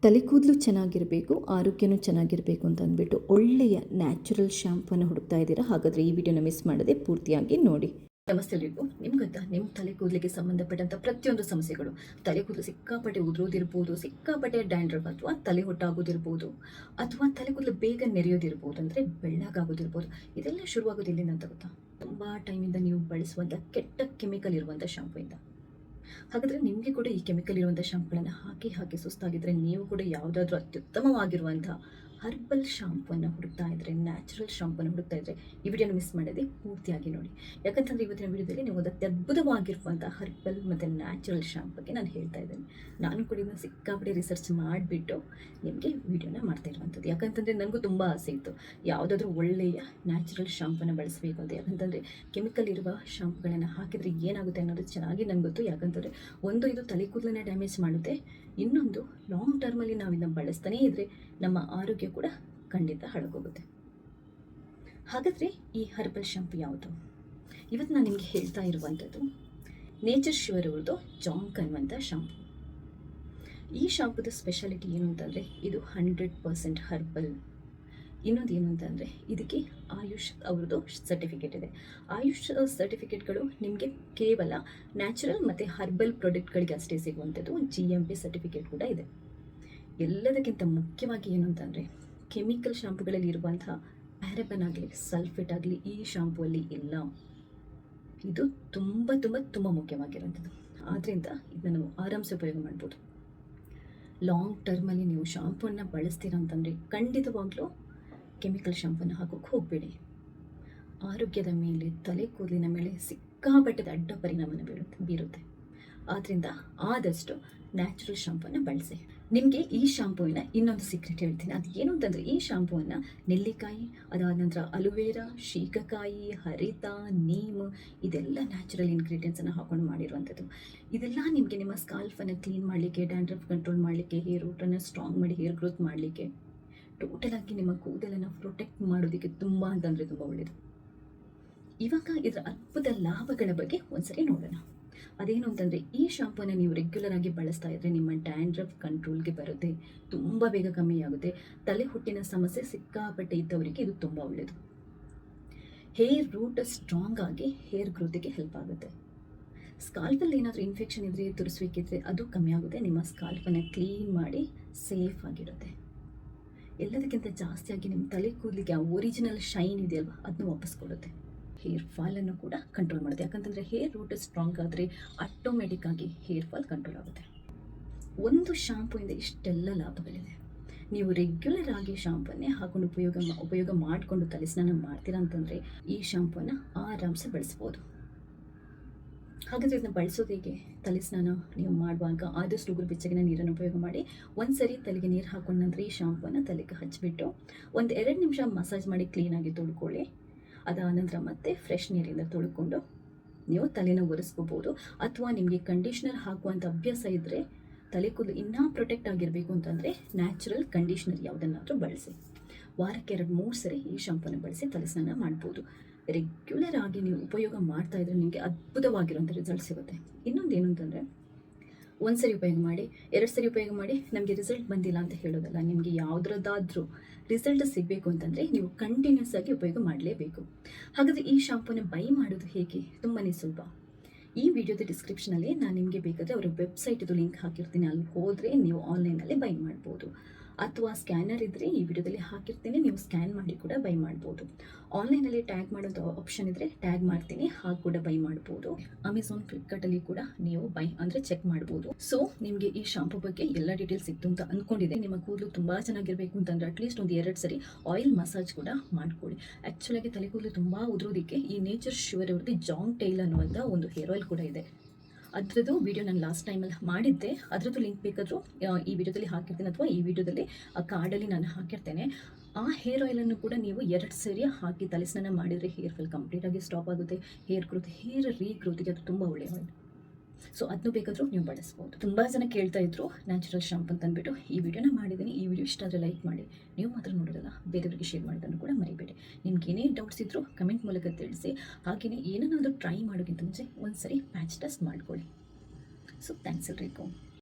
ತಲೆ ಕೂದಲು ಚೆನ್ನಾಗಿರಬೇಕು, ಆರೋಗ್ಯನೂ ಚೆನ್ನಾಗಿರಬೇಕು ಅಂತ ಅಂದ್ಬಿಟ್ಟು ಒಳ್ಳೆಯ ನ್ಯಾಚುರಲ್ ಶ್ಯಾಂಪೂನ ಹುಡುಕ್ತಾ ಇದ್ದೀರಾ? ಹಾಗಾದರೆ ಈ ವಿಡಿಯೋನ ಮಿಸ್ ಮಾಡದೆ ಪೂರ್ತಿಯಾಗಿ ನೋಡಿ. ನಮಸ್ತೆ ಎಲ್ರಿಗೂ. ನಿಮ್ಗೆ ಗೊತ್ತಾ, ನಿಮ್ಮ ತಲೆ ಕೂದಲಿಗೆ ಸಂಬಂಧಪಟ್ಟಂಥ ಪ್ರತಿಯೊಂದು ಸಮಸ್ಯೆಗಳು, ತಲೆ ಕೂದಲು ಸಿಕ್ಕಾಪಟ್ಟೆ ಉದುರೋದಿರ್ಬೋದು, ಸಿಕ್ಕಾಪಟ್ಟೆ ಡ್ಯಾಂಡ್ರಫ್ ಅಥವಾ ತಲೆ ಹೊಟ್ಟಾಗೋದಿರ್ಬೋದು, ಅಥವಾ ತಲೆ ಕೂದಲು ಬೇಗ ನೆರೆಯೋದಿರ್ಬೋದು, ಅಂದರೆ ಬೆಳ್ಳಗಾಗೋದಿರ್ಬೋದು, ಇದೆಲ್ಲ ಶುರುವಾಗೋದು ಎಲ್ಲಿಂದ ಅಂತ ಗೊತ್ತಾ? ತುಂಬ ಟೈಮಿಂದ ನೀವು ಬಳಸುವಂಥ ಕೆಟ್ಟ ಕೆಮಿಕಲ್ ಇರುವಂಥ ಶಾಂಪೂಯಿಂದ. ಹಾಗಾದರೆ ನಿಮಗೆ ಕೂಡ ಈ ಕೆಮಿಕಲ್ ಇರುವಂಥ ಶಾಂಪುಗಳನ್ನು ಹಾಕಿ ಸುಸ್ತಾಗಿದ್ದರೆ, ನೀವು ಕೂಡ ಯಾವುದಾದ್ರೂ ಅತ್ಯುತ್ತಮವಾಗಿರುವಂಥ ಹರ್ಬಲ್ ಶಾಂಪೂವನ್ನು ಹುಡುಕ್ತಾ ಇದ್ದರೆ, ನ್ಯಾಚುರಲ್ ಶಾಂಪೂನ ಹುಡುಕ್ತಾ ಇದ್ದರೆ, ಈ ವಿಡಿಯೋನ ಮಿಸ್ ಮಾಡದೆ ಪೂರ್ತಿಯಾಗಿ ನೋಡಿ. ಯಾಕಂತಂದರೆ ಇವತ್ತಿನ ವಿಡಿಯೋದಲ್ಲಿ ನೀವು ಅತ್ಯದ್ಭುತವಾಗಿರುವಂಥ ಹರ್ಬಲ್ ಮತ್ತು ನ್ಯಾಚುರಲ್ ಶಾಂಪ್ ಬಗ್ಗೆ ನಾನು ಹೇಳ್ತಾ ಇದ್ದೇನೆ. ನಾನು ಕೂಡ ಇದನ್ನು ಸಿಕ್ಕಾಪಟ್ಟೆ ರಿಸರ್ಚ್ ಮಾಡಿಬಿಟ್ಟು ನಿಮಗೆ ವಿಡಿಯೋನ ಮಾಡ್ತಾ ಇರುವಂಥದ್ದು. ಯಾಕಂತಂದರೆ ನನಗೂ ತುಂಬ ಆಸೆ ಇತ್ತು, ಯಾವುದಾದ್ರೂ ಒಳ್ಳೆಯ ನ್ಯಾಚುರಲ್ ಶಾಂಪೂನ ಬಳಸಬೇಕು ಅಂತ. ಯಾಕಂತಂದರೆ ಕೆಮಿಕಲ್ ಇರುವ ಶಾಂಪುಗಳನ್ನು ಹಾಕಿದರೆ ಏನಾಗುತ್ತೆ ಅನ್ನೋದು ಚೆನ್ನಾಗಿ ನನಗೆ ಗೊತ್ತು. ಯಾಕಂತಂದರೆ ಒಂದು, ಇದು ತಲೆ ಕೂದಲನ್ನ ಡ್ಯಾಮೇಜ್ ಮಾಡುತ್ತೆ, ಇನ್ನೊಂದು ಲಾಂಗ್ ಟರ್ಮಲ್ಲಿ ನಾವು ಇದನ್ನು ಬಳಸ್ತಾನೇ ಇದ್ದರೆ ನಮ್ಮ ಆರೋಗ್ಯ ಕೂಡ ಖಂಡಿತ ಹಾಳಾಗೋಗುತ್ತೆ. ಹಾಗಾದರೆ ಈ ಹರ್ಬಲ್ ಶಾಂಪು ಯಾವುದು? ಇವತ್ತು ನಾನು ನಿಮಗೆ ಹೇಳ್ತಾ ಇರುವಂಥದ್ದು ನೇಚರ್ ಶ್ಯೂರ್ ಅವ್ರದ್ದು ಜಾಂಕ್ ಅನ್ನುವಂಥ ಶಾಂಪು. ಈ ಶಾಂಪುದ ಸ್ಪೆಷಾಲಿಟಿ ಏನು ಅಂತಂದರೆ, ಇದು 100% ಹರ್ಬಲ್. ಇನ್ನೊಂದು ಏನು ಅಂತಂದರೆ, ಇದಕ್ಕೆ ಆಯುಷ್ ಅವ್ರದ್ದು ಸರ್ಟಿಫಿಕೇಟ್ ಇದೆ. ಆಯುಷ್ ಸರ್ಟಿಫಿಕೇಟ್ಗಳು ನಿಮಗೆ ಕೇವಲ ನ್ಯಾಚುರಲ್ ಮತ್ತು ಹರ್ಬಲ್ ಪ್ರಾಡಕ್ಟ್ಗಳಿಗೆ ಅಷ್ಟೇ ಸಿಗುವಂಥದ್ದು. GMP ಸರ್ಟಿಫಿಕೇಟ್ ಕೂಡ ಇದೆ. ಎಲ್ಲದಕ್ಕಿಂತ ಮುಖ್ಯವಾಗಿ ಏನು ಅಂತಂದರೆ, ಕೆಮಿಕಲ್ ಶಾಂಪುಗಳಲ್ಲಿ ಇರುವಂಥ ಪ್ಯಾರಬನ್ ಆಗಲಿ, ಸಲ್ಫೇಟ್ ಆಗಲಿ ಈ ಶಾಂಪುವಲ್ಲಿ ಇಲ್ಲ. ಇದು ತುಂಬ ತುಂಬ ತುಂಬ ಮುಖ್ಯವಾಗಿರುವಂಥದ್ದು. ಆದ್ದರಿಂದ ಇದನ್ನು ನಾವು ಆರಾಮ್ಸೆ ಉಪಯೋಗ ಮಾಡ್ಬೋದು. ಲಾಂಗ್ ಟರ್ಮಲ್ಲಿ ನೀವು ಶಾಂಪೂವನ್ನು ಬಳಸ್ತೀರ ಅಂತಂದರೆ ಖಂಡಿತವಾಗ್ಲೂ ಕೆಮಿಕಲ್ ಶಾಂಪೂನ ಹಾಕೋಕ್ಕೆ ಹೋಗಬೇಡಿ. ಆರೋಗ್ಯದ ಮೇಲೆ, ತಲೆ ಕೂದಲಿನ ಮೇಲೆ ಸಿಕ್ಕಾಪಟ್ಟೆ ಅಡ್ಡ ಪರಿಣಾಮನ ಬೀರುತ್ತೆ. ಆದ್ದರಿಂದ ಆದಷ್ಟು ನ್ಯಾಚುರಲ್ ಶಾಂಪೂನ ಬಳಸಿ. ನಿಮಗೆ ಈ ಶಾಂಪೂವಿನ ಇನ್ನೊಂದು ಸೀಕ್ರೆಟ್ ಹೇಳ್ತೀನಿ. ಅದು ಏನು ಅಂತಂದರೆ, ಈ ಶಾಂಪೂವನ್ನು ನೆಲ್ಲಿಕಾಯಿ, ಅದಾದ ನಂತರ ಅಲುವೇರಾ, ಶೀಕಕಾಯಿ, ಹರಿತ, ನೀಮ್ ಇದೆಲ್ಲ ನ್ಯಾಚುರಲ್ ಇಂಗ್ರೀಡಿಯೆಂಟ್ಸನ್ನು ಹಾಕೊಂಡು ಮಾಡಿರುವಂಥದ್ದು. ಇದೆಲ್ಲ ನಿಮಗೆ ನಿಮ್ಮ ಸ್ಕಾಲ್ಫನ್ನು ಕ್ಲೀನ್ ಮಾಡಲಿಕ್ಕೆ, ಡ್ಯಾಂಡ್ರಫ್ ಕಂಟ್ರೋಲ್ ಮಾಡಲಿಕ್ಕೆ, ಹೇರ್ ರೂಟನ್ನು ಸ್ಟ್ರಾಂಗ್ ಮಾಡಿ ಹೇರ್ ಗ್ರೋತ್ ಮಾಡಲಿಕ್ಕೆ, ಟೋಟಲಾಗಿ ನಿಮ್ಮ ಕೂದಲನ್ನು ಪ್ರೊಟೆಕ್ಟ್ ಮಾಡೋದಕ್ಕೆ ತುಂಬ ಅಂತಂದರೆ ತುಂಬ ಒಳ್ಳೆಯದು. ಇವಾಗ ಇದರ ಅದ್ಭುತ ಲಾಭಗಳ ಬಗ್ಗೆ ಒಂದ್ಸರಿ ನೋಡೋಣ. ಅದೇನು ಅಂತಂದರೆ, ಈ ಶಾಂಪೂನ ನೀವು ರೆಗ್ಯುಲರ್ ಆಗಿ ಬಳಸ್ತಾ ಇದ್ದರೆ ನಿಮ್ಮ ಡ್ಯಾಂಡ್ರಫ್ ಕಂಟ್ರೋಲ್ಗೆ ಬರುತ್ತೆ, ತುಂಬ ಬೇಗ ಕಮ್ಮಿ ಆಗುತ್ತೆ. ತಲೆ ಹುಟ್ಟಿನ ಸಮಸ್ಯೆ ಸಿಕ್ಕಾಪಟ್ಟೆ ಇದ್ದವರಿಗೆ ಇದು ತುಂಬ ಒಳ್ಳೆಯದು. ಹೇರ್ ರೂಟ್ ಸ್ಟ್ರಾಂಗ್ ಆಗಿ ಹೇರ್ ಗ್ರೋತಿಗೆ ಹೆಲ್ಪ್ ಆಗುತ್ತೆ. ಸ್ಕಾಲ್ಪಲ್ಲಿ ಏನಾದರೂ ಇನ್ಫೆಕ್ಷನ್ ಇದ್ದರೆ, ತುರಿಸುವಿಕಿದ್ರೆ ಅದು ಕಮ್ಮಿ ಆಗುತ್ತೆ. ನಿಮ್ಮ ಸ್ಕಾಲ್ಪನ್ನು ಕ್ಲೀನ್ ಮಾಡಿ ಸೇಫ್ ಆಗಿರುತ್ತೆ. ಎಲ್ಲದಕ್ಕಿಂತ ಜಾಸ್ತಿಯಾಗಿ ನಿಮ್ಮ ತಲೆ ಕೂದಲಿಗೆ ಆ ಒರಿಜಿನಲ್ ಶೈನ್ ಇದೆಯಲ್ವ, ಅದನ್ನು ವಾಪಸ್ ಕೊಡುತ್ತೆ. ಹೇರ್ ಫಾಲನ್ನು ಕೂಡ ಕಂಟ್ರೋಲ್ ಮಾಡುತ್ತೆ. ಯಾಕಂತಂದರೆ ಹೇರ್ ರೂಟ್ ಸ್ಟ್ರಾಂಗ್ ಆದರೆ ಆಟೋಮೆಟಿಕ್ ಆಗಿ ಹೇರ್ ಫಾಲ್ ಕಂಟ್ರೋಲ್ ಆಗುತ್ತೆ. ಒಂದು ಶಾಂಪೂಯಿಂದ ಇಷ್ಟೆಲ್ಲ ಲಾಭಗಳಿದೆ. ನೀವು ರೆಗ್ಯುಲರ್ ಆಗಿ ಶಾಂಪೂನ್ನೇ ಹಾಕೊಂಡು ಉಪಯೋಗ ಮಾಡಿಕೊಂಡು ತಲೆ ಸ್ನಾನ ಮಾಡ್ತೀರಾ ಅಂತಂದರೆ ಈ ಶಾಂಪೂನ ಆರಾಮ್ಸೆ ಬಳಸ್ಬೋದು. ಹಾಗಾದರೆ ಇದನ್ನ ಬಳಸೋದು ಹೇಗೆ? ತಲೆ ಸ್ನಾನ ನೀವು ಮಾಡುವಾಗ ಆದಷ್ಟು ಉಗುರು ಬೆಚ್ಚಗಿನ ನೀರನ್ನು ಉಪಯೋಗ ಮಾಡಿ, ಒಂದು ಸರಿ ತಲೆಗೆ ನೀರು ಹಾಕೊಂಡ ನಂತರ ಈ ಶಾಂಪೂನ ತಲೆಗೆ ಹಚ್ಚಿಬಿಟ್ಟು 1-2 ನಿಮಿಷ ಮಸಾಜ್ ಮಾಡಿ ಕ್ಲೀನಾಗಿ ತೊಳ್ಕೊಳ್ಳಿ. ಅದಾದ ನಂತರ ಮತ್ತೆ ಫ್ರೆಶ್ ನೀರಿಂದ ತೊಳ್ಕೊಂಡು ನೀವು ತಲೆನ ಒರೆಸ್ಕೋಬೋದು. ಅಥವಾ ನಿಮಗೆ ಕಂಡೀಷ್ನರ್ ಹಾಕುವಂಥ ಅಭ್ಯಾಸ ಇದ್ದರೆ, ತಲೆ ಕೂದಲು ಇನ್ನೂ ಪ್ರೊಟೆಕ್ಟ್ ಆಗಿರಬೇಕು ಅಂತಂದರೆ ನ್ಯಾಚುರಲ್ ಕಂಡೀಷ್ನರ್ ಯಾವುದನ್ನಾದರೂ ಬಳಸಿ. ವಾರಕ್ಕೆ 2-3 ಸರಿ ಈ ಶಾಂಪೂನ ಬಳಸಿ ತಲೆ ಸ್ನಾನ ಮಾಡ್ಬೋದು. ರೆಗ್ಯುಲರ್ ಆಗಿ ನೀವು ಉಪಯೋಗ ಮಾಡ್ತಾ ಇದ್ರೆ ನಿಮಗೆ ಅದ್ಭುತವಾಗಿರುವಂಥ ರಿಸಲ್ಟ್ ಸಿಗುತ್ತೆ. ಇನ್ನೊಂದು ಏನು ಅಂತಂದರೆ, 1 ಸರಿ ಉಪಯೋಗ ಮಾಡಿ, 2 ಸರಿ ಉಪಯೋಗ ಮಾಡಿ ನಮಗೆ ರಿಸಲ್ಟ್ ಬಂದಿಲ್ಲ ಅಂತ ಹೇಳೋದಲ್ಲ. ನಿಮಗೆ ಯಾವುದ್ರದ್ದಾದ್ರೂ ರಿಸಲ್ಟ್ ಸಿಗಬೇಕು ಅಂತಂದರೆ ನೀವು ಕಂಟಿನ್ಯೂಸ್ ಆಗಿ ಉಪಯೋಗ ಮಾಡಲೇಬೇಕು. ಹಾಗಾದರೆ ಈ ಶಾಂಪೂನ ಬೈ ಮಾಡೋದು ಹೇಗೆ? ತುಂಬಾ ಸುಲಭ. ಈ ವಿಡಿಯೋದ ಡಿಸ್ಕ್ರಿಪ್ಷನಲ್ಲಿ ನಾನು ನಿಮಗೆ ಬೇಕಾದರೆ ಅವರ ವೆಬ್ಸೈಟ್ದು ಲಿಂಕ್ ಹಾಕಿರ್ತೀನಿ. ಅಲ್ಲಿ ಹೋದರೆ ನೀವು ಆನ್ಲೈನಲ್ಲಿ ಬೈ ಮಾಡ್ಬೋದು. ಅಥವಾ ಸ್ಕ್ಯಾನರ್ ಇದ್ದರೆ ಈ ವಿಡಿಯೋದಲ್ಲಿ ಹಾಕಿರ್ತೀನಿ, ನೀವು ಸ್ಕ್ಯಾನ್ ಮಾಡಿ ಕೂಡ ಬೈ ಮಾಡ್ಬೋದು. ಆನ್ಲೈನಲ್ಲಿ ಟ್ಯಾಗ್ ಮಾಡೋದು ಆಪ್ಷನ್ ಇದ್ದರೆ ಟ್ಯಾಗ್ ಮಾಡ್ತೀನಿ, ಹಾಗೆ ಕೂಡ ಬೈ ಮಾಡ್ಬೋದು. ಅಮೆಝಾನ್, ಫ್ಲಿಪ್ಕಾರ್ಟಲ್ಲಿ ಕೂಡ ನೀವು ಬೈ ಅಂದರೆ ಚೆಕ್ ಮಾಡ್ಬೋದು. ಸೊ ನಿಮಗೆ ಈ ಶಾಂಪು ಬಗ್ಗೆ ಎಲ್ಲ ಡೀಟೇಲ್ಸ್ ಸಿಕ್ತು ಅಂತ ಅಂದ್ಕೊಂಡಿದೆ. ನಿಮ್ಮ ಕೂದಲು ತುಂಬ ಚೆನ್ನಾಗಿರಬೇಕು ಅಂತಂದರೆ ಅಟ್ಲೀಸ್ಟ್ 1-2 ಸರಿ ಆಯಿಲ್ ಮಸಾಜ್ ಕೂಡ ಮಾಡ್ಕೊಳ್ಳಿ. ಆ್ಯಕ್ಚುಲಾಗಿ ತಲೆ ಕೂದಲು ತುಂಬ ಉದುರೋದಕ್ಕೆ ಈ ನೇಚರ್ ಶ್ಯೂರ್ ಅವ್ರದ್ದು ಜಾಂಗ್ ಟೈಲ್ ಅನ್ನುವಂಥ ಒಂದು ಹೇರ್ ಆಯಿಲ್ ಕೂಡ ಇದೆ. ಅದರದ್ದು ವಿಡಿಯೋ ನಾನು ಲಾಸ್ಟ್ ಟೈಮಲ್ಲಿ ಮಾಡಿದ್ದೆ. ಅದರದ್ದು ಲಿಂಕ್ ಬೇಕಾದರೂ ಈ ವಿಡಿಯೋದಲ್ಲಿ ಹಾಕಿರ್ತೀನಿ, ಅಥವಾ ಈ ವಿಡಿಯೋದಲ್ಲಿ ಕಾರ್ಡಲ್ಲಿ ನಾನು ಹಾಕಿರ್ತೇನೆ. ಆ ಹೇರ್ ಆಯಿಲನ್ನು ಕೂಡ ನೀವು 2 ಸರಿ ಹಾಕಿ ತಲೆ ಸ್ನಾನ ಮಾಡಿದರೆ ಹೇರ್ ಫಾಲ್ ಕಂಪ್ಲೀಟಾಗಿ ಸ್ಟಾಪ್ ಆಗುತ್ತೆ. ಹೇರ್ ರೀಗ್ರೋತಿಗೆ ಅದು ತುಂಬ ಒಳ್ಳೆಯ ಆಯಿಲ್. ಸೊ ಅದನ್ನು ಬೇಕಾದರೂ ನೀವು ಬಳಸ್ಬೋದು. ತುಂಬ ಜನ ಕೇಳ್ತಾ ಇದ್ರು ನ್ಯಾಚುರಲ್ ಶಾಂಪು ಅಂತ ಅಂದ್ಬಿಟ್ಟು ಈ ವಿಡಿಯೋನ ಮಾಡಿದ್ದೀನಿ. ಈ ವಿಡಿಯೋ ಇಷ್ಟ ಆದರೆ ಲೈಕ್ ಮಾಡಿ, ನೀವು ಮಾತ್ರ ನೋಡೋದಲ್ಲ ಬೇರೆಯವರಿಗೆ ಶೇರ್ ಮಾಡೋದನ್ನು ಕೂಡ ಮರಿಬೇಡಿ. ನಿಮ್ಗೆ ಏನೇ ಡೌಟ್ಸ್ ಇದ್ದರೂ ಕಮೆಂಟ್ ಮೂಲಕ ತಿಳಿಸಿ. ಹಾಗೆಯೇ ಏನನ್ನಾದರೂ ಟ್ರೈ ಮಾಡೋಕ್ಕಿಂತ ಮುಂಚೆ ಒಂದು ಸರಿ ಪ್ಯಾಚ್ ಟೆಸ್ಟ್ ಮಾಡ್ಕೊಳ್ಳಿ. ಸೊ ಥ್ಯಾಂಕ್ಸ್ ಎಲ್ರಿಗೂ.